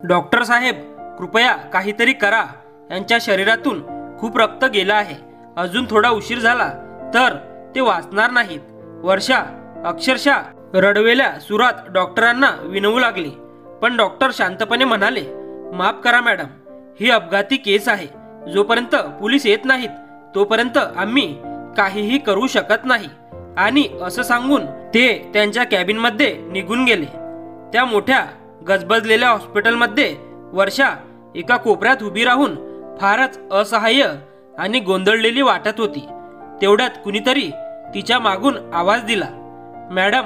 Doctor साहेब, कृपया काहीतरी करा. यांच्या शरीरातून खूप रक्त गेलं आहे. अजून थोडा उशीर झाला तर ते वाचणार नाहीत. वर्षा अक्षरशः रडवेल्या सुरात डॉक्टरांना विनवू लागली. पण डॉक्टर शांतपणे म्हणाले, माफ करा मॅडम, ही अपघाती केस आहे. जोपर्यंत पोलीस येत नाहीत तोपर्यंत आम्ही काहीही करू शकत नाही. आणि असं सांगून ते त्यांच्या कॅबिनमध्ये निघून गेले. त्या मोठ्या गजबजलेल्या हॉस्पिटलमध्ये वर्षा एका कोपऱ्यात उभी राहून फारच असहाय्य आणि गोंधळलेली वाटत होती. तेवढ्यात कुणीतरी तिच्या मागून आवाज दिला. मॅडम.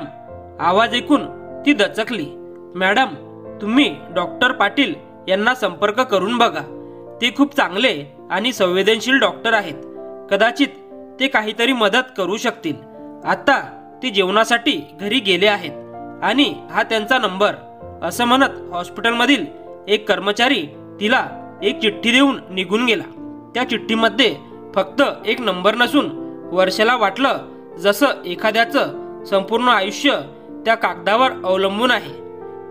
आवाज ऐकून ती दचकली. मॅडम, तुम्ही डॉक्टर पाटील यांना संपर्क करून बघा. ते खूप चांगले आणि संवेदनशील डॉक्टर आहेत. कदाचित ते काहीतरी मदत करू शकतील. आता ते जेवणासाठी घरी गेले आहेत आणि हा त्यांचा नंबर. असं म्हणत हॉस्पिटलमधील एक कर्मचारी तिला एक चिठ्ठी देऊन निघून गेला. त्या चिठ्ठीमध्ये फक्त एक नंबर नसून वर्षाला वाटलं जसं एखाद्याचं संपूर्ण आयुष्य त्या कागदावर अवलंबून आहे.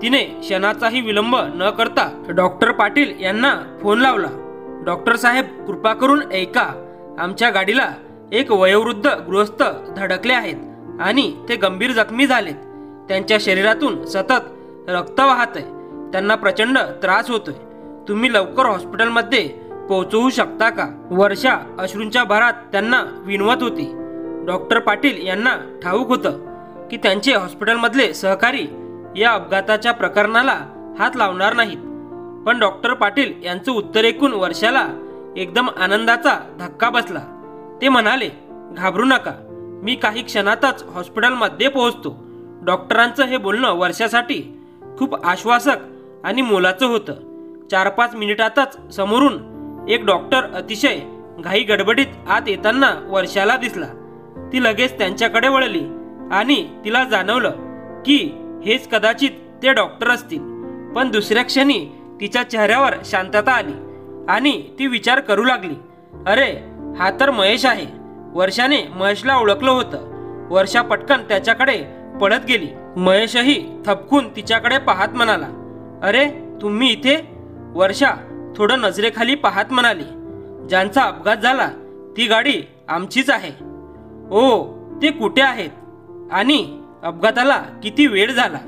तिने क्षणाचाही विलंब न करता डॉक्टर पाटील यांना फोन लावला. डॉक्टर साहेब, कृपा करून ऐका. आमच्या गाडीला एक वयोवृद्ध गृहस्थ धडकले आहेत आणि ते गंभीर जखमी झालेत. त्यांच्या शरीरातून सतत रक्त वाहतंय. त्यांना प्रचंड त्रास होतोय. तुम्ही लवकर हॉस्पिटलमध्ये पोहोचवू शकता का? वर्षा अश्रूंच्या भरात त्यांना विनवत होती. डॉक्टर पाटील यांना ठाऊक होतं की त्यांचे हॉस्पिटलमधले सहकारी या अपघाताच्या प्रकरणाला हात लावणार नाहीत. पण डॉक्टर पाटील यांचं उत्तर ऐकून वर्षाला एकदम आनंदाचा धक्का बसला. ते म्हणाले, घाबरू नका, मी काही क्षणातच हॉस्पिटलमध्ये पोहोचतो. डॉक्टरांचं हे बोलणं वर्षासाठी खूप आश्वासक आणि मोलाचं होतं. 4-5 मिनिटातच समोरून एक डॉक्टर अतिशय घाई गडबडीत आत येताना वर्षाला दिसला. ती लगेच त्यांच्याकडे वळली आणि तिला जाणवलं की हेच कदाचित ते डॉक्टर असतील. पण दुसऱ्या क्षणी तिच्या चेहऱ्यावर शांतता आली आणि ती विचार करू लागली, अरे, हा तर महेश आहे. वर्षाने महेशला ओळखलं होतं. वर्षा पटकन त्याच्याकडे पळत गेली. महेशही थपकून तिच्याकडे पाहत म्हणाला, अरे, तुम्ही इथे? वर्षा थोडं नजरेखाली पाहत म्हणाली, ज्यांचा अपघात झाला ती गाडी आमचीच आहे. ओ, ते कुठे आहेत आणि अपघाताला किती वेळ झाला?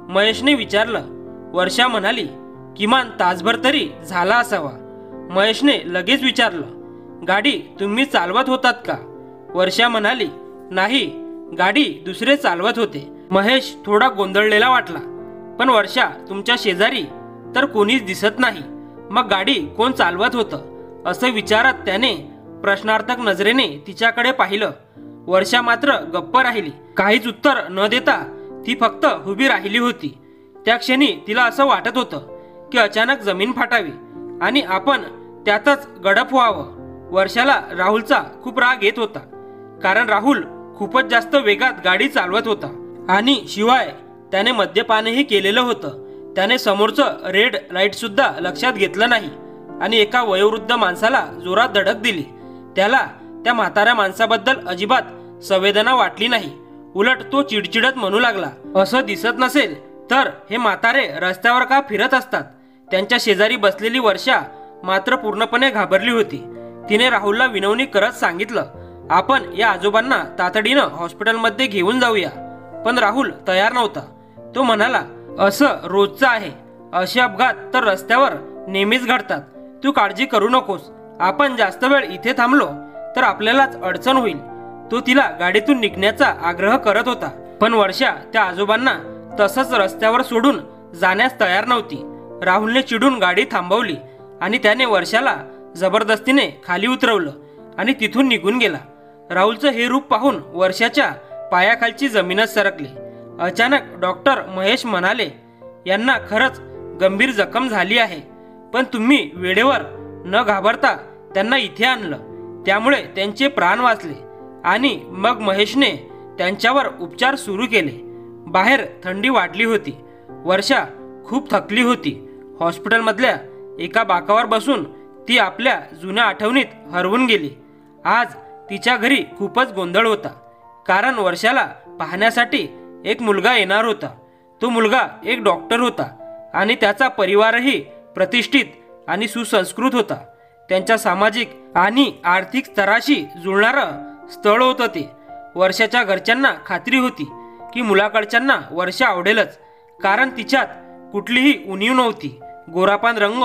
महेशने विचारलं. वर्षा म्हणाली, किमान तासभर तरी झाला असावा. महेशने लगेच विचारलं, गाडी तुम्ही चालवत होतात का? वर्षा म्हणाली, नाही, गाडी दुसरे चालवत होते. महेश थोडा गोंधळलेला वाटला. पण वर्षा, तुमच्या शेजारी तर कोणीच दिसत नाही. मग गाडी कोण चालवत होतं? असं विचारत त्याने प्रश्नार्थक नजरेने तिच्याकडे पाहिलं. वर्षा मात्र गप्प राहिली. काहीच उत्तर न देता ती फक्त उभी राहिली होती. त्या क्षणी तिला असं वाटत होतं की अचानक जमीन फाटावी आणि आपण त्यातच गडप व्हावं. वर्षाला राहुलचा खूप राग येत होता. कारण राहुल खूपच जास्त वेगात गाडी चालवत होता आणि शिवाय त्याने मद्यपानही केलेलं होतं. त्याने समोरचं रेड लाईट सुद्धा लक्षात घेतलं नाही आणि एका वयोवृद्ध माणसाला जोरात धडक दिली. त्याला त्या म्हाताऱ्या माणसाबद्दल अजिबात संवेदना वाटली नाही. उलट तो चिडचिडत म्हणू लागला, असं दिसत नसेल तर हे म्हातारे रस्त्यावर का फिरत असतात? त्यांच्या शेजारी बसलेली वर्षा मात्र पूर्णपणे घाबरली होती. तिने राहुलला विनवणी करत सांगितलं, आपण या आजोबांना तातडीनं हॉस्पिटलमध्ये घेऊन जाऊया. पण राहुल तयार नव्हता. तो म्हणाला, असं रोजचं आहे. असे अपघात तर रस्त्यावर नेहमीच घडतात. तू काळजी करू नकोस. आपण जास्त वेळ इथे थांबलो तर आपल्यालाच अडचण होईल. तो तिला गाडीतून निघण्याचा आग्रह करत होता. पण वर्षा त्या आजोबांना तसंच रस्त्यावर सोडून जाण्यास तयार नव्हती. राहुलने चिडून गाडी थांबवली आणि त्याने वर्षाला जबरदस्तीने खाली उतरवलं आणि तिथून निघून गेला. राहुलचं हे रूप पाहून वर्षाच्या पायाखालची जमीनच सरकली. अचानक डॉक्टर महेश म्हणाले, यांना खरंच गंभीर जखम झाली आहे. पण तुम्ही वेळेवर न घाबरता त्यांना इथे आणलं, त्यामुळे त्यांचे प्राण वाचले. आणि मग महेशने त्यांच्यावर उपचार सुरू केले. बाहेर थंडी वाढली होती. वर्षा खूप थकली होती. हॉस्पिटलमधल्या एका बाकावर बसून ती आपल्या जुन्या आठवणीत हरवून गेली. आज तिच्या घरी खूपच गोंधळ होता. कारण वर्षाला पाहण्यासाठी एक मुलगा येणार होता. तो मुलगा एक डॉक्टर होता आणि त्याचा परिवारही प्रतिष्ठित आणि सुसंस्कृत होता. त्यांच्या सामाजिक आणि आर्थिक स्तराशी जुळणारं स्थळ होतं ते. वर्षाच्या घरच्यांना खात्री होती की मुलाकडच्यांना वर्षा आवडेलच, कारण तिच्यात कुठलीही उणीव नव्हती. गोरापान रंग,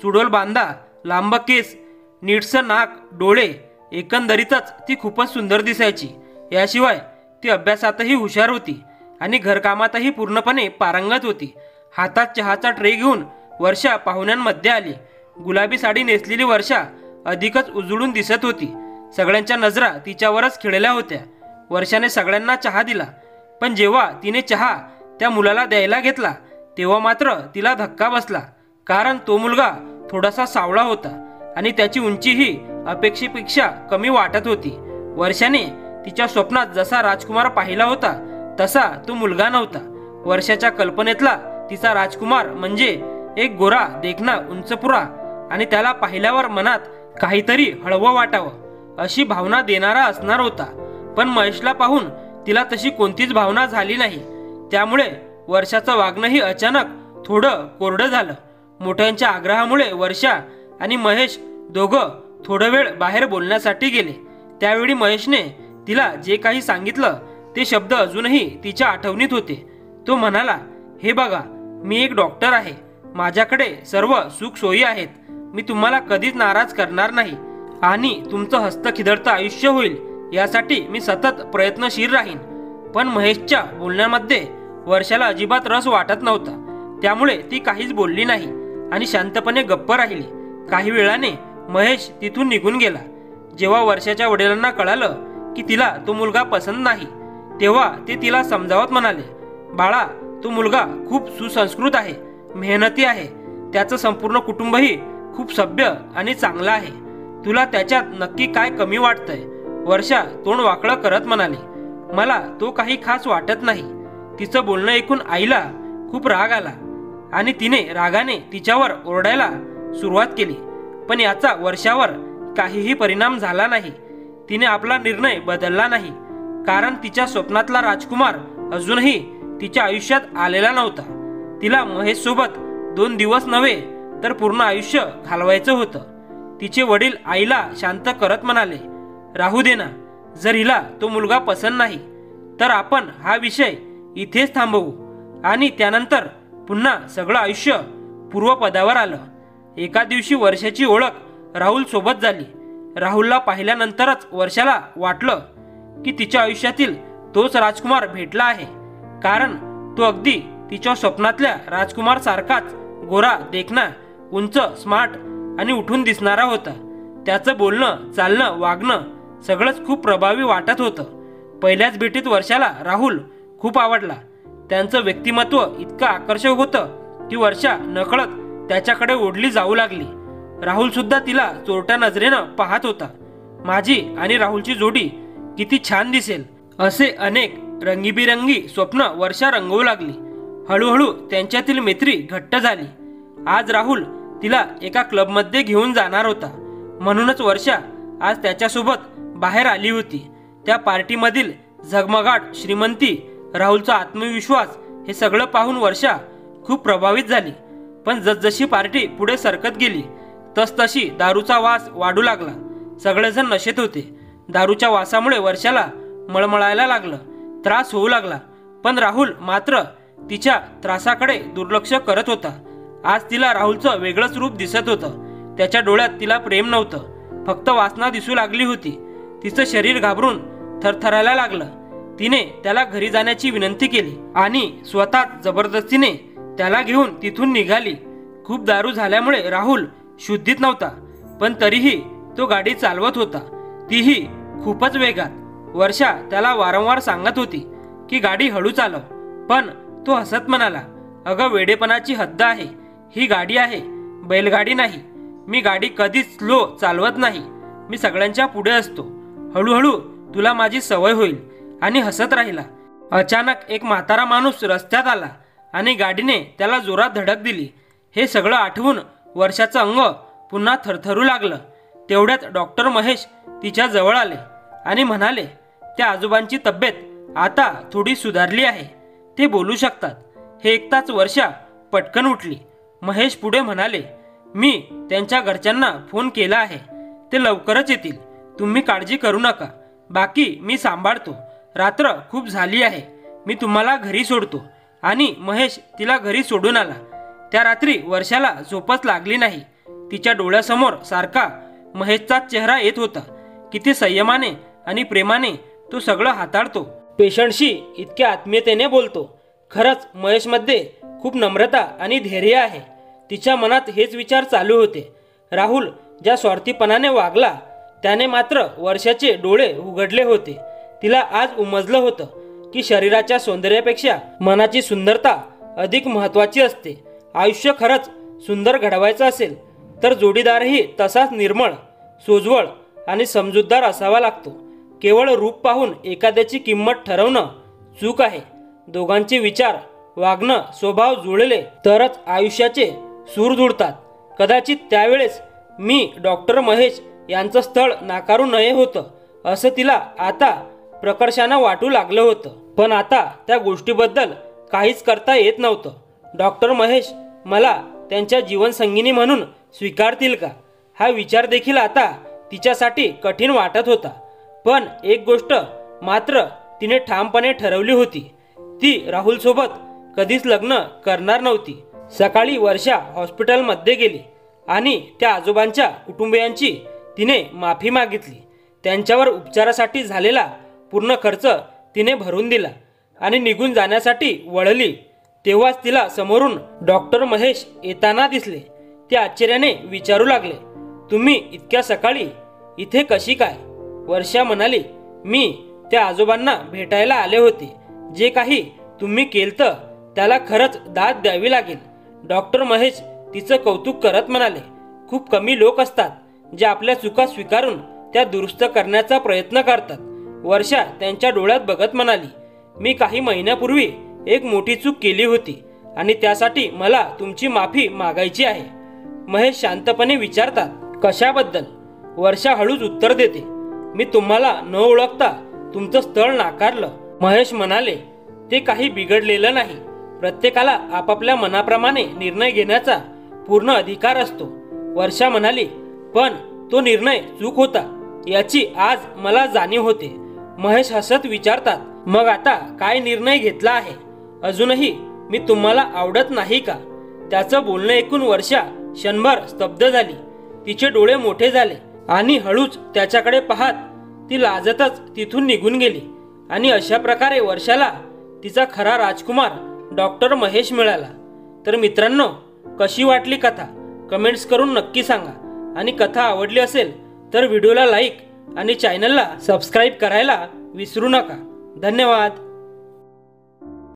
सुडोल बांधा, लांब केस, नीटसं नाक, डोळे, एकंदरीतच ती खूपच सुंदर दिसायची. याशिवाय ती अभ्यासातही हुशार होती आणि घरकामातही पूर्णपणे पारंगत होती. हातात चहाचा ट्रे घेऊन वर्षा पाहुण्यांमध्ये आली. गुलाबी साडी नेसलेली वर्षा अधिकच उजळून दिसत होती. सगळ्यांच्या नजरा तिच्यावरच खिळल्या होत्या. वर्षाने सगळ्यांना चहा दिला, पण जेव्हा तिने चहा त्या मुलाला द्यायला घेतला तेव्हा मात्र तिला धक्का बसला, कारण तो मुलगा थोडासा सावळा होता आणि त्याची उंचीही अपेक्षेपेक्षा कमी वाटत होती. वर्षाने तिच्या स्वप्नात जसा राजकुमार पाहिला होता तसा तो मुलगा नव्हता. वर्षाच्या कल्पनेतला तिचा राजकुमार म्हणजे एक गोरा, देखणा, उंचपुरा आणि त्याला पाहिल्यावर मनात काहीतरी हळवं वाटावं अशी भावना देणारा असणार होता. पण महेशला पाहून तिला तशी कोणतीच भावना झाली नाही. त्यामुळे वर्षाचं वागणंही अचानक थोडं कोरडं झालं. मोठ्यांच्या आग्रहामुळे वर्षा आणि महेश दोघं थोडा वेळ बाहेर बोलण्यासाठी गेले. त्यावेळी महेशने तिला जे काही सांगितलं ते शब्द अजूनही तिच्या आठवणीत होते. तो म्हणाला, हे बघा, मी एक डॉक्टर आहे. माझ्याकडे सर्व सुख सोयी आहेत. मी तुम्हाला कधीच नाराज करणार नाही आणि तुमचं हस्तखिदळतं आयुष्य होईल यासाठी मी सतत प्रयत्नशील राहीन. पण महेशच्या बोलण्यामध्ये वर्षाला अजिबात रस वाटत नव्हता. त्यामुळे ती काहीच बोलली नाही आणि शांतपणे गप्प राहिली. काही वेळाने महेश तिथून निघून गेला. जेव्हा वर्षाच्या वडिलांना कळालं की तिला तो मुलगा पसंत नाही तेव्हा ते तिला समजावत म्हणाले, बाळा, तो मुलगा खूप सुसंस्कृत आहे, मेहनती आहे. त्याचं संपूर्ण कुटुंबही खूप सभ्य आणि चांगलं आहे. तुला त्याच्यात नक्की काय कमी वाटतंय? वर्षा तोंड वाकडं करत म्हणाली, मला तो काही खास वाटत नाही. तिचं बोलणं ऐकून आईला खूप राग आला आणि तिने रागाने तिच्यावर ओरडायला सुरुवात केली. पण याचा वर्षावर काहीही परिणाम झाला नाही. तिने आपला निर्णय बदलला नाही, कारण तिच्या स्वप्नातला राजकुमार अजूनही तिच्या आयुष्यात आलेला नव्हता. तिला महेश सोबत 2 दिवस नव्हे तर पूर्ण आयुष्य घालवायचं होतं. तिचे वडील आईला शांत करत म्हणाले, राहू दे ना, जर हिला तो मुलगा पसंत नाही तर आपण हा विषय इथेच थांबवू. आणि त्यानंतर पुन्हा सगळं आयुष्य पूर्वपदावर आलं. एका दिवशी वर्षाची ओळख राहुल सोबत झाली. राहुलला पाहिल्यानंतरच वर्षाला वाटलं की तिच्या आयुष्यातील तोच राजकुमार भेटला आहे, कारण तो अगदी तिच्या स्वप्नातल्या राजकुमार सारखाच गोरा, देखणा, उंच, स्मार्ट आणि उठून दिसणारा होता. त्याचं बोलणं, चालणं, वागणं सगळंच खूप प्रभावी वाटत होतं. पहिल्याच भेटीत वर्षाला राहुल खूप आवडला. त्यांचं व्यक्तिमत्व इतकं आकर्षक होतं की वर्षा नकळत त्याच्याकडे ओढली जाऊ लागली. राहुल सुद्धा तिला चोरट्या नजरेनं पाहत होता. माझी आणि राहुलची जोडी किती छान दिसेल असे अनेक रंगीबिरंगी स्वप्न वर्षा रंगवू लागली. हळूहळू त्यांच्यातील मैत्री घट्ट झाली. आज राहुल तिला एका क्लबमध्ये घेऊन जाणार होता, म्हणूनच वर्षा आज त्याच्यासोबत बाहेर आली होती. त्या पार्टीमधील झगमगाट, श्रीमंती, राहुलचा आत्मविश्वास हे सगळं पाहून वर्षा खूप प्रभावित झाली. पण जसजशी पार्टी पुढे सरकत गेली तसतशी दारूचा वास वाढू लागला. सगळेजण नशेत होते. दारूच्या वासामुळे वर्षाला मळमळायला लागलं, त्रास होऊ लागला. पण राहुल मात्र तिच्या त्रासाकडे दुर्लक्ष करत होता. आज तिला राहुलचं वेगळंच रूप दिसत होतं. त्याच्या डोळ्यात तिला प्रेम नव्हतं, फक्त वासना दिसू लागली होती. तिचं शरीर घाबरून थरथरायला लागलं. तिने त्याला घरी जाण्याची विनंती केली आणि स्वतः जबरदस्तीने त्याला घेऊन तिथून निघाली. खूप दारू झाल्यामुळे राहुल शुद्धीत नव्हता, पण तरीही तो गाडी चालवत होता, तीही खूपच वेगात. वर्षा त्याला वारंवार सांगत होती की गाडी हळू चालव, पण तो हसत म्हणाला, अगं, वेडेपणाची हद्द आहे. ही गाडी आहे, बैलगाडी नाही. मी गाडी कधीच स्लो चालवत नाही. मी सगळ्यांच्या पुढे असतो. हळूहळू तुला माझी सवय होईल. आणि हसत राहिला. अचानक एक म्हातारा माणूस रस्त्यात आला आणि गाडीने त्याला जोरात धडक दिली. हे सगळं आठवून वर्षाचं अंग पुन्हा थरथरू लागलं. तेवढ्यात डॉक्टर महेश तिच्या जवळ आले आणि म्हणाले, त्या आजोबांची तब्येत आता थोडी सुधारली आहे, ते बोलू शकतात. हे ऐकताच वर्षा पटकन उठली. महेश पुढे म्हणाले, मी त्यांच्या घरच्यांना फोन केला आहे, ते लवकरच येतील, तुम्ही काळजी करू नका, बाकी मी सांभाळतो. रात्र खूप झाली आहे, मी तुम्हाला घरी सोडतो. आणि महेश तिला घरी सोडून आला. त्या रात्री वर्षाला झोपच लागली नाही. तिच्या डोळ्यासमोर सारखा महेशचाच चेहरा येत होता. किती संयमाने आणि प्रेमाने तो सगळं हाताळतो, पेशंटशी इतक्या आत्मीयतेने बोलतो. खरंच महेशमध्ये खूप नम्रता आणि धैर्य आहे. तिच्या मनात हेच विचार चालू होते. राहुल ज्या स्वार्थीपणाने वागला त्याने मात्र वर्षाचे डोळे उघडले होते. तिला आज उमजलं होतं की शरीराच्या सौंदर्यापेक्षा मनाची सुंदरता अधिक महत्त्वाची असते. आयुष्य खरंच सुंदर घडवायचं असेल तर जोडीदारही तसाच निर्मळ, सोज्वळ आणि समजूतदार असावा लागतो. केवळ रूप पाहून एखाद्याची किंमत ठरवणं चूक आहे. दोघांचे विचार, वागणं, स्वभाव जुळले तरच आयुष्याचे सूर जुळतात. कदाचित त्यावेळेस मी डॉक्टर महेश यांचं स्थळ नाकारू नये होतं असं तिला आता प्रकर्षानं वाटू लागलं होतं. पण आता त्या गोष्टीबद्दल काहीच करता येत नव्हतं. डॉक्टर महेश मला त्यांच्या जीवनसंगिनी म्हणून स्वीकारतील का, हा विचार देखील आता तिच्यासाठी कठीण वाटत होता. पण एक गोष्ट मात्र तिने ठामपणे ठरवली होती, ती राहुलसोबत कधीच लग्न करणार नव्हती. सकाळी वर्षा हॉस्पिटलमध्ये गेली आणि त्या आजोबांच्या कुटुंबियांची तिने माफी मागितली. त्यांच्यावर उपचारासाठी झालेला पूर्ण खर्च तिने भरून दिला आणि निघून जाण्यासाठी वळली. तेव्हाच तिला समोरून डॉक्टर महेश येताना दिसले. ते आश्चर्याने विचारू लागले, तुम्ही इतक्या सकाळी इथे कशी काय? वर्षा म्हणाली, मी त्या आजोबांना भेटायला आले होते. जे काही तुम्ही केलं त्याला खरंच दाद द्यावी लागेल. डॉक्टर महेश तिचं कौतुक करत म्हणाले, खूप कमी लोक असतात जे आपल्या चुका स्वीकारून त्या दुरुस्त करण्याचा प्रयत्न करतात. वर्षा त्यांच्या डोळ्यात बघत म्हणाली, मी काही महिन्यापूर्वी एक मोठी चूक केली होती आणि त्यासाठी मला तुमची माफी मागायची आहे. महेश शांतपणे विचारतात, कशाबद्दल? वर्षा हळूच उत्तर देते, मी तुम्हाला न ओळखता तुमचं स्थळ नाकारलं. महेश म्हणाले, ते काही बिघडलेलं नाही. प्रत्येकाला आपापल्या मनाप्रमाणे निर्णय घेण्याचा पूर्ण अधिकार असतो. वर्षा म्हणाली, पण तो निर्णय चूक होता याची आज मला जाणीव होते. महेश हसत विचारतात, मग आता काय निर्णय घेतला आहे? अजूनही मी तुम्हाला आवडत नाही का? त्याचं बोलणं ऐकून वर्षा क्षणभर स्तब्ध झाली. तिचे डोळे मोठे झाले आणि हळूच त्याच्याकडे पाहत ती लाजतच तिथून निघून गेली. आणि अशा प्रकारे वर्षाला तिचा खरा राजकुमार डॉक्टर महेश मिळाला. तर मित्रांनो, कशी वाटली कथा कमेंट्स करून नक्की सांगा. आणि कथा आवडली असेल तर व्हिडिओला लाईक आणि चॅनलला सबस्क्राईब करायला विसरू नका. धन्यवाद.